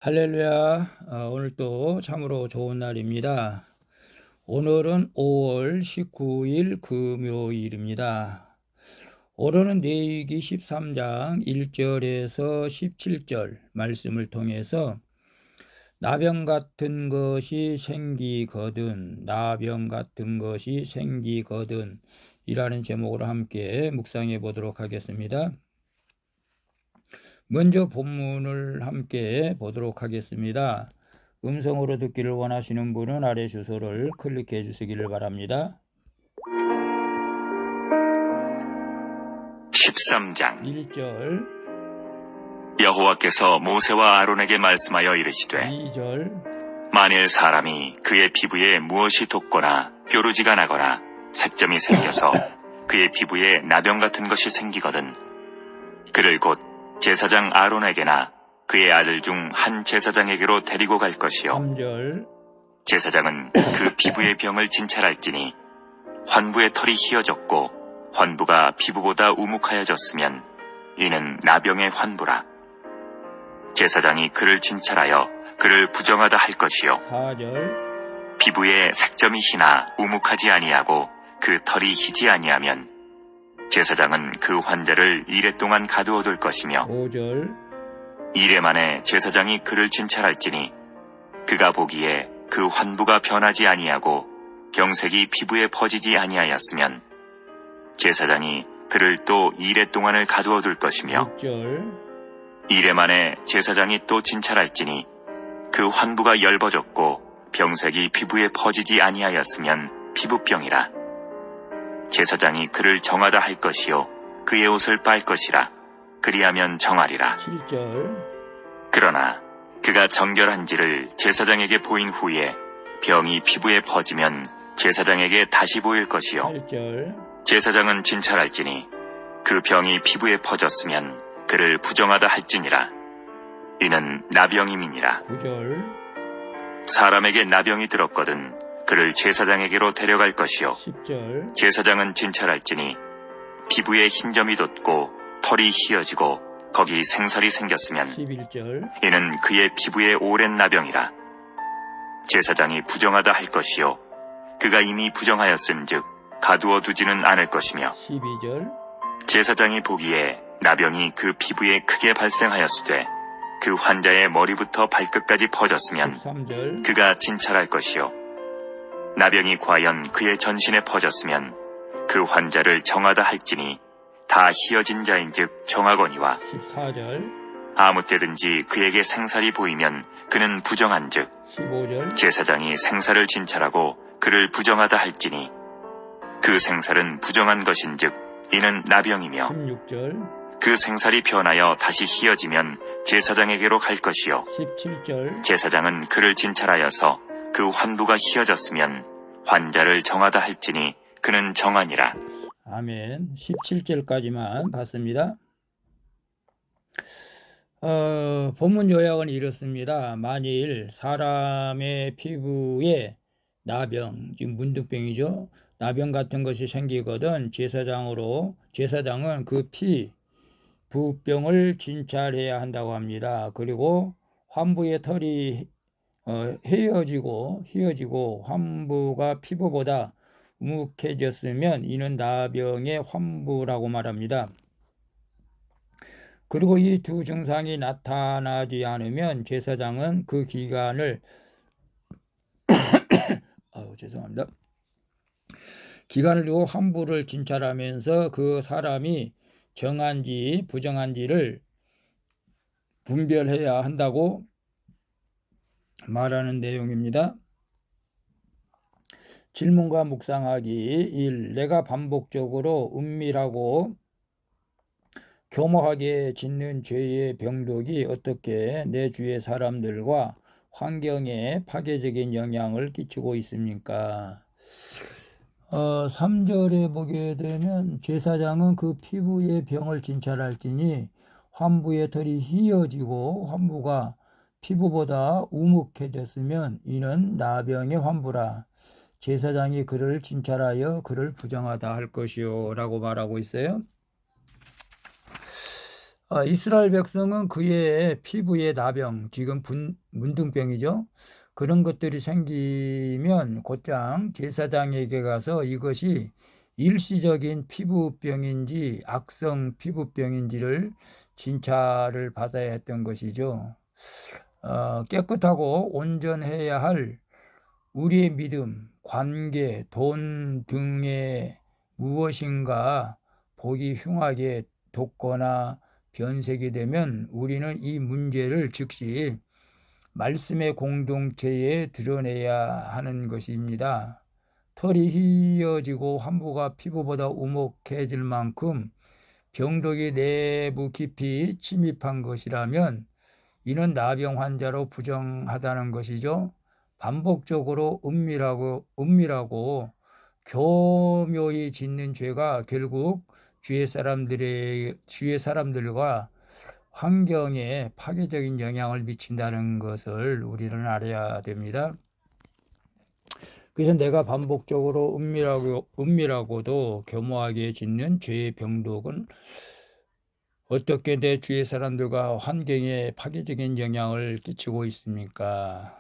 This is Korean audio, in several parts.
할렐루야. 오늘 또 참으로 좋은 날입니다. 오늘은 5월 19일 금요일입니다. 오늘은 레위기 13장 1절에서 17절 말씀을 통해서 나병 같은 것이 생기거든, 나병 같은 것이 생기거든 이라는 제목으로 함께 묵상해 보도록 하겠습니다. 먼저 본문을 함께 보도록 하겠습니다. 음성으로 듣기를 원하시는 분은 아래 주소를 클릭해 주시기를 바랍니다. 13장 1절, 여호와께서 모세와 아론에게 말씀하여 이르시되 2절, 만일 사람이 그의 피부에 무엇이 돋거나 뾰루지가 나거나 색점이 생겨서 그의 피부에 나병 같은 것이 생기거든 그를 곧 제사장 아론에게나 그의 아들 중 한 제사장에게로 데리고 갈 것이요 3절, 제사장은 그 피부의 병을 진찰할지니 환부의 털이 휘어졌고 환부가 피부보다 우묵하여졌으면 이는 나병의 환부라. 제사장이 그를 진찰하여 그를 부정하다 할 것이요 4절, 피부에 색점이 희나 우묵하지 아니하고 그 털이 희지 아니하면 제사장은 그 환자를 이레 동안 가두어 둘 것이며 5절, 이레 만에 제사장이 그를 진찰할지니 그가 보기에 그 환부가 변하지 아니하고 병색이 피부에 퍼지지 아니하였으면 제사장이 그를 또 이레 동안을 가두어 둘 것이며 6절, 이레 만에 제사장이 또 진찰할지니 그 환부가 엷어졌고 병색이 피부에 퍼지지 아니하였으면 피부병이라. 제사장이 그를 정하다 할 것이요 그의 옷을 빨 것이라. 그리하면 정하리라. 7절, 그러나 그가 정결한지를 제사장에게 보인 후에 병이 피부에 퍼지면 제사장에게 다시 보일 것이요 8절, 제사장은 진찰할지니 그 병이 피부에 퍼졌으면 그를 부정하다 할지니라. 이는 나병임이니라. 9절, 사람에게 나병이 들었거든 그를 제사장에게로 데려갈 것이요 10절, 제사장은 진찰할지니 피부에 흰 점이 돋고 털이 휘어지고 거기 생살이 생겼으면 11절, 이는 그의 피부에 오랜 나병이라. 제사장이 부정하다 할 것이요 그가 이미 부정하였은즉 가두어 두지는 않을 것이며 12절, 제사장이 보기에 나병이 그 피부에 크게 발생하였으되 그 환자의 머리부터 발끝까지 퍼졌으면 13절, 그가 진찰할 것이요 나병이 과연 그의 전신에 퍼졌으면 그 환자를 정하다 할지니 다 희어진 자인즉 정하거니와 14절, 아무 때든지 그에게 생살이 보이면 그는 부정한즉 15절, 제사장이 생살을 진찰하고 그를 부정하다 할지니 그 생살은 부정한 것인즉 이는 나병이며 16절, 그 생살이 변하여 다시 희어지면 제사장에게로 갈 것이요 17절, 제사장은 그를 진찰하여서 그 환부가 희어졌으면 환자를 정하다 할지니 그는 정하니라. 아멘. 17절까지만 봤습니다. 본문 요약은 이렇습니다. 만일 사람의 피부에 나병, 지금 문득병이죠. 나병 같은 것이 생기거든 제사장은 그 부병을 진찰해야 한다고 합니다. 그리고 환부의 털이 휘어지고 환부가 피부보다 우묵해졌으면 이는 나병의 환부라고 말합니다. 그리고 이 두 증상이 나타나지 않으면 제사장은 그 기간을 죄송합니다. 기간을 두고 환부를 진찰하면서 그 사람이 정한지 부정한지를 분별해야 한다고 말하는 내용입니다. 질문과 묵상하기 1. 내가 반복적으로 은밀하고 교모하게 짓는 죄의 병독이 어떻게 내 주위의 사람들과 환경에 파괴적인 영향을 끼치고 있습니까? 3절에 보게 되면 제사장은 그 피부의 병을 진찰할지니 환부의 털이 휘어지고 환부가 피부보다 우묵해졌으면 이는 나병의 환부라. 제사장이 그를 진찰하여 그를 부정하다 할 것이요 라고 말하고 있어요. 이스라엘 백성은 그의 피부에 나병, 지금 문둥병이죠. 그런 것들이 생기면 곧장 제사장에게 가서 이것이 일시적인 피부병인지 악성 피부병인지를 진찰을 받아야 했던 것이죠. 깨끗하고 온전해야 할 우리의 믿음, 관계, 돈 등의 무엇인가 보기 흉하게 돋거나 변색이 되면 우리는 이 문제를 즉시 말씀의 공동체에 드러내야 하는 것입니다. 털이 휘어지고 환부가 피부보다 우목해질 만큼 병독이 내부 깊이 침입한 것이라면 이는 나병 환자로 부정하다는 것이죠. 반복적으로 은밀하고 교묘히 짓는 죄가 결국 주의 사람들과 환경에 파괴적인 영향을 미친다는 것을 우리는 알아야 됩니다. 그래서 내가 반복적으로 은밀하고도 교묘하게 짓는 죄의 병독은 어떻게 내 주의 사람들과 환경에 파괴적인 영향을 끼치고 있습니까?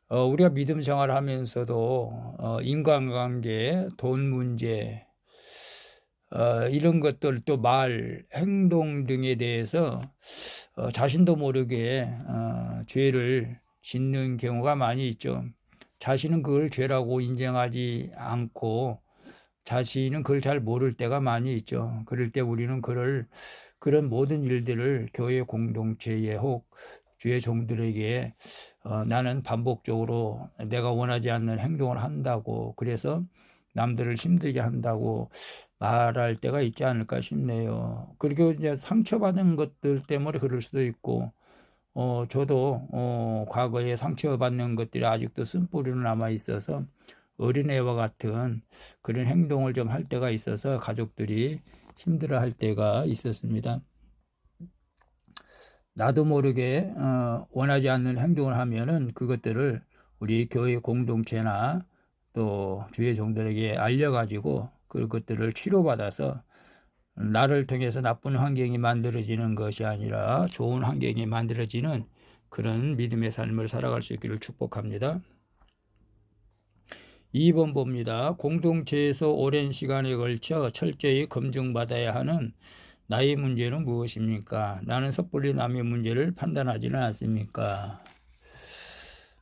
우리가 믿음 생활하면서도 인간관계, 돈 문제, 이런 것들 또 말, 행동 등에 대해서 자신도 모르게 죄를 짓는 경우가 많이 있죠. 자신은 그걸 죄라고 인정하지 않고 자신은 그걸 잘 모를 때가 많이 있죠. 그럴 때 우리는 그런 모든 일들을 교회 공동체에 혹 주의 종들에게 나는 반복적으로 내가 원하지 않는 행동을 한다고, 그래서 남들을 힘들게 한다고 말할 때가 있지 않을까 싶네요. 그리고 이제 상처받은 것들 때문에 그럴 수도 있고, 저도 과거에 상처받는 것들이 아직도 쓴뿌리로 남아 있어서 어린애와 같은 그런 행동을 좀 할 때가 있어서 가족들이 힘들어할 때가 있었습니다. 나도 모르게 원하지 않는 행동을 하면은 그것들을 우리 교회 공동체나 또 주의 종들에게 알려가지고 그것들을 치료받아서 나를 통해서 나쁜 환경이 만들어지는 것이 아니라 좋은 환경이 만들어지는 그런 믿음의 삶을 살아갈 수 있기를 축복합니다. 2번 봅니다. 공동체에서 오랜 시간에 걸쳐 철저히 검증받아야 하는 나의 문제는 무엇입니까? 나는 섣불리 남의 문제를 판단하지는 않습니까?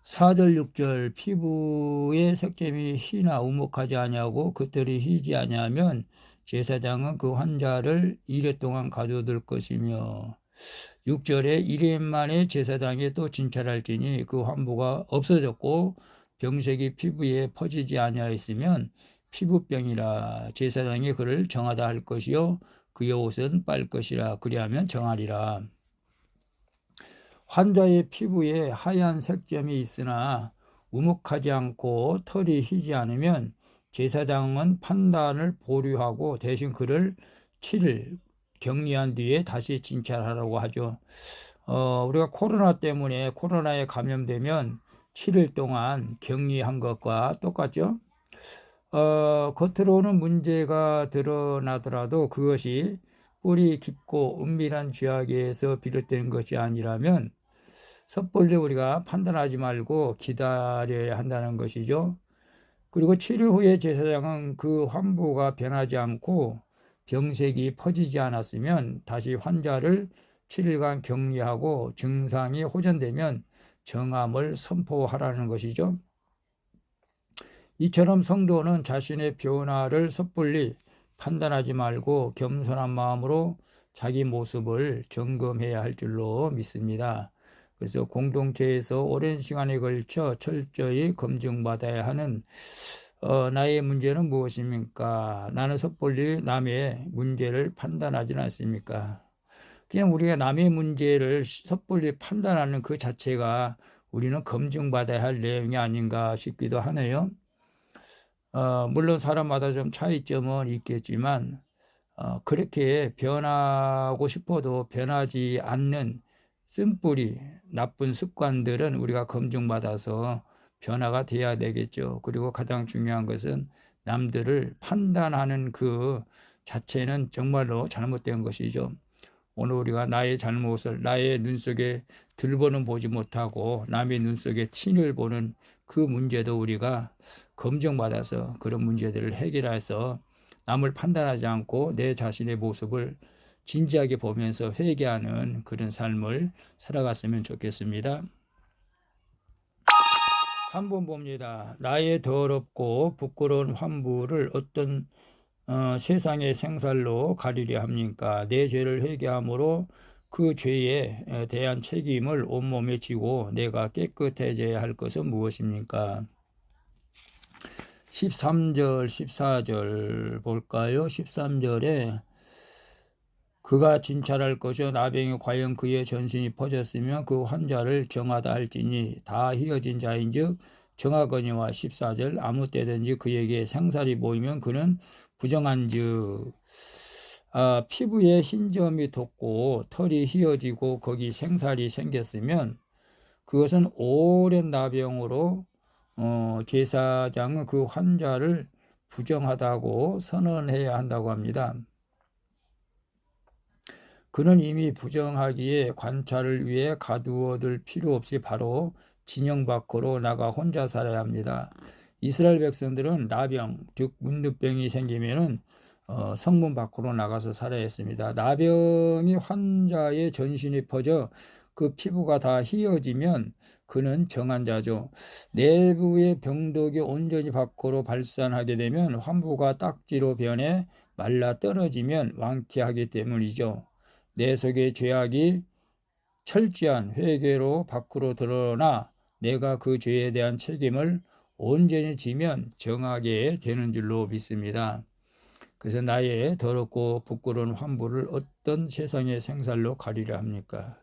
4절 6절 피부의 색점이 희나 우목하지 아니하고 겉털이 희지 아니하면 제사장은 그 환자를 이래 동안 가둬둘 것이며 6절에 이래 만에 제사장이 또 진찰할지니 그 환부가 없어졌고 병색이 피부에 퍼지지 아니하였으면 피부병이라 제사장이 그를 정하다 할 것이요 그의 옷은 빨 것이라 그리하면 정하리라. 환자의 피부에 하얀 색점이 있으나 우묵하지 않고 털이 희지 않으면 제사장은 판단을 보류하고 대신 그를 7일 격리한 뒤에 다시 진찰하라고 하죠. 우리가 코로나에 감염되면 7일 동안 격리한 것과 똑같죠. 겉으로는 문제가 드러나더라도 그것이 뿌리 깊고 은밀한 죄악에서 비롯된 것이 아니라면 섣불리 우리가 판단하지 말고 기다려야 한다는 것이죠. 그리고 7일 후에 제사장은 그 환부가 변하지 않고 병색이 퍼지지 않았으면 다시 환자를 7일간 격리하고 증상이 호전되면 정함을 선포하라는 것이죠. 이처럼 성도는 자신의 변화를 섣불리 판단하지 말고 겸손한 마음으로 자기 모습을 점검해야 할 줄로 믿습니다. 그래서 공동체에서 오랜 시간에 걸쳐 철저히 검증받아야 하는 나의 문제는 무엇입니까? 나는 섣불리 남의 문제를 판단하지는 않습니까? 그냥 우리가 남의 문제를 섣불리 판단하는 그 자체가 우리는 검증받아야 할 내용이 아닌가 싶기도 하네요. 물론 사람마다 좀 차이점은 있겠지만 그렇게 변하고 싶어도 변하지 않는 쓴뿌리 나쁜 습관들은 우리가 검증받아서 변화가 돼야 되겠죠. 그리고 가장 중요한 것은 남들을 판단하는 그 자체는 정말로 잘못된 것이죠. 오늘 우리가 나의 잘못을 나의 눈 속에 들보는 보지 못하고 남의 눈 속에 tin을 보는 그 문제도 우리가 검증받아서 그런 문제들을 해결해서 남을 판단하지 않고 내 자신의 모습을 진지하게 보면서 회개하는 그런 삶을 살아갔으면 좋겠습니다. 3번 봅니다. 나의 더럽고 부끄러운 환부를 어떤 세상의 생살로 가리려 합니까? 내 죄를 회개함으로 그 죄에 대한 책임을 온몸에 지고 내가 깨끗해져야 할 것은 무엇입니까? 13절, 14절 볼까요? 13절에 그가 진찰할 것이요 나병이 과연 그의 전신이 퍼졌으면 그 환자를 정하다 할지니 다 희어진 자인즉 정하거니와 14절 아무 때든지 그에게 생살이 보이면 그는 부정한즉 피부에 흰 점이 돋고 털이 희어지고 거기 생살이 생겼으면 그것은 오랜 나병으로 제사장은 그 환자를 부정하다고 선언해야 한다고 합니다. 그는 이미 부정하기에 관찰을 위해 가두어둘 필요 없이 바로 진영 밖으로 나가 혼자 살아야 합니다. 이스라엘 백성들은 나병, 즉 문득병이 생기면은 성문 밖으로 나가서 살아야 했습니다. 나병이 환자의 전신에 퍼져 그 피부가 다 휘어지면 그는 정한 자죠. 내부의 병독이 온전히 밖으로 발산하게 되면 환부가 딱지로 변해 말라 떨어지면 완쾌하기 때문이죠. 내 속의 죄악이 철저한 회개로 밖으로 드러나 내가 그 죄에 대한 책임을 온전히 지면 정하게 되는 줄로 믿습니다. 그래서 나의 더럽고 부끄러운 환부를 어떤 세상의 생살로 가리려 합니까?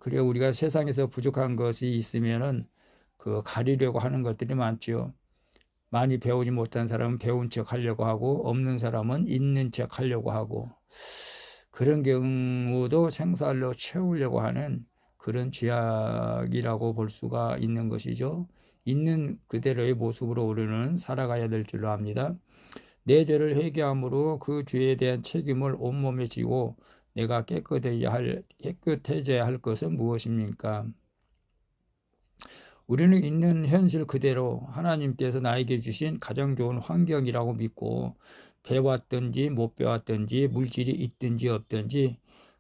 그래 우리가 세상에서 부족한 것이 있으면은 그 가리려고 하는 것들이 많죠. 많이 배우지 못한 사람은 배운 척 하려고 하고 없는 사람은 있는 척 하려고 하고 그런 경우도 생살로 채우려고 하는 그런 죄악이라고 볼 수가 있는 것이죠. 있는 그대로의 모습으로 우리는 살아가야 될 줄로 압니다. 내 죄를 회개함으로 그 죄에 대한 책임을 온몸에 지고 내가 깨끗해져야 할 것은 무엇입니까? 우리는 있는 현실 그대로 하나님께서 나에게 주신 가장 좋은 환경이라고 믿고 배웠든지 못 배웠든지 물질이 있든지 없든지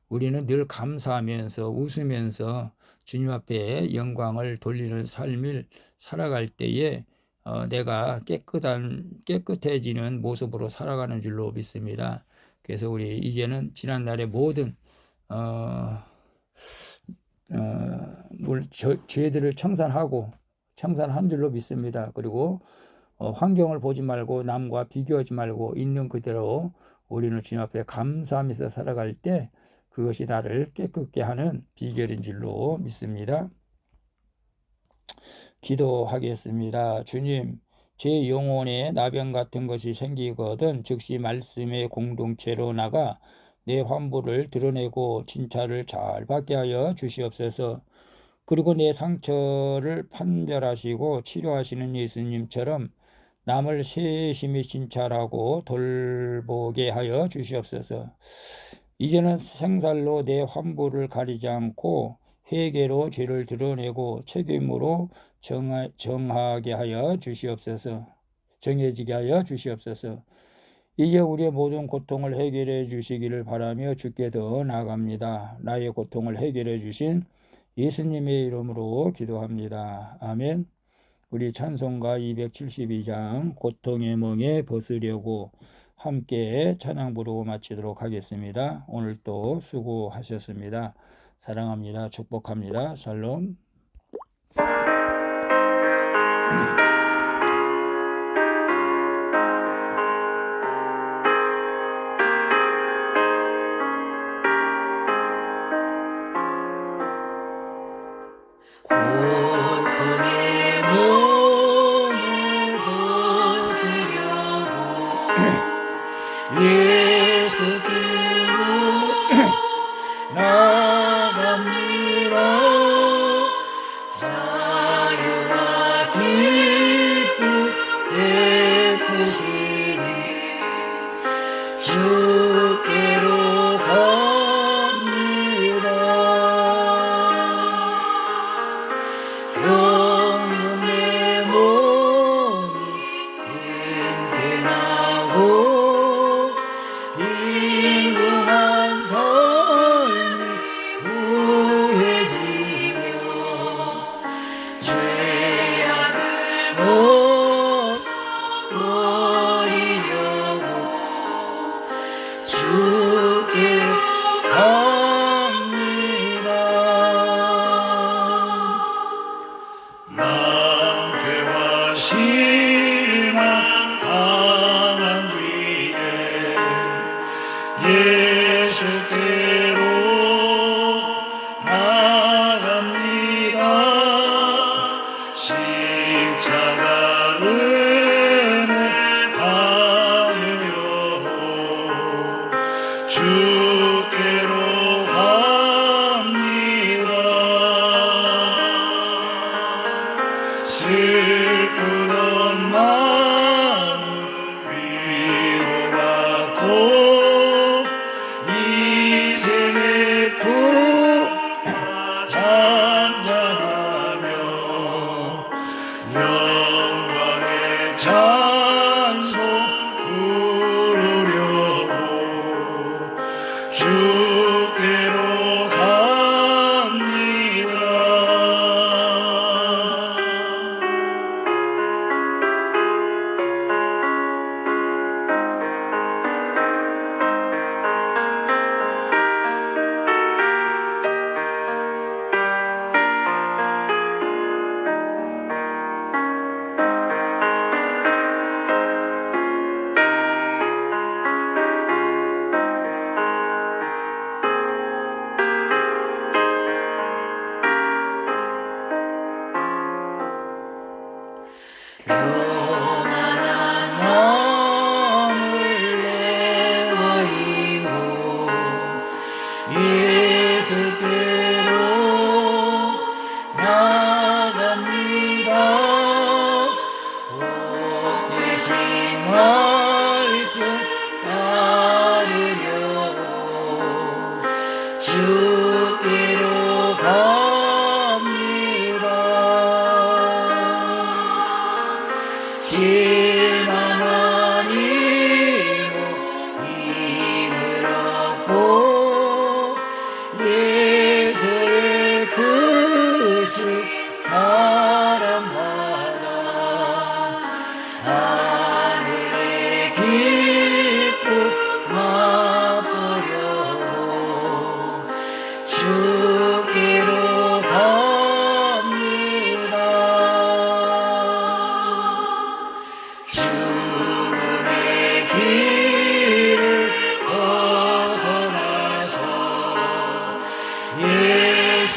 우리는 늘 감사하면서 웃으면서 주님 앞에 영광을 돌리는 삶을 살아갈 때에 내가 깨끗해지는 모습으로 살아가는 줄로 믿습니다. 그래서 우리 이제는 지난날의 모든 죄들을 청산한 줄로 믿습니다. 그리고 환경을 보지 말고 남과 비교하지 말고 있는 그대로 우리는 주님 앞에 감사하면서 살아갈 때 그것이 나를 깨끗게 하는 비결인 줄로 믿습니다. 기도하겠습니다. 주님, 제 영혼에 나병 같은 것이 생기거든 즉시 말씀의 공동체로 나가 내 환부를 드러내고 진찰을 잘 받게 하여 주시옵소서. 그리고 내 상처를 판별하시고 치료하시는 예수님처럼 남을 세심히 진찰하고 돌보게 하여 주시옵소서. 이제는 생살로 내 환부를 가리지 않고 회개로 죄를 드러내고 책임으로 정하게 하여 주시옵소서. 정해지게 하여 주시옵소서. 이제 우리의 모든 고통을 해결해 주시기를 바라며 주께 더 나아갑니다. 나의 고통을 해결해 주신 예수님의 이름으로 기도합니다. 아멘. 우리 찬송가 272장 고통의 멍에 벗으려고 함께 찬양 부르고 마치도록 하겠습니다. 오늘 또 수고하셨습니다. 사랑합니다. 축복합니다. 샬롬. 고통의 몸을 벗으려고 예수께로 나갑니다. 자유와 길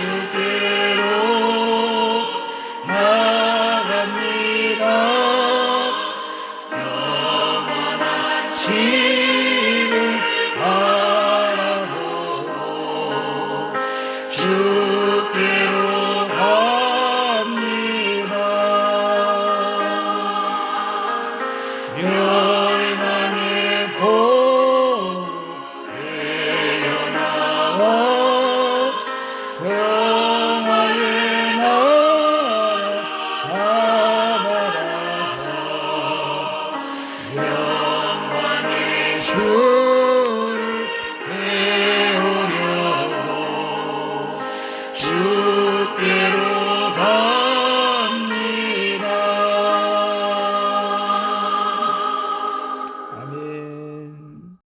예수께로 나갑니다. 영원한 집을 바라보고 주께로 갑니다. 멸망의 보배에 나와 평화의 나라 받아서 영광의 주를 배우려고 주께로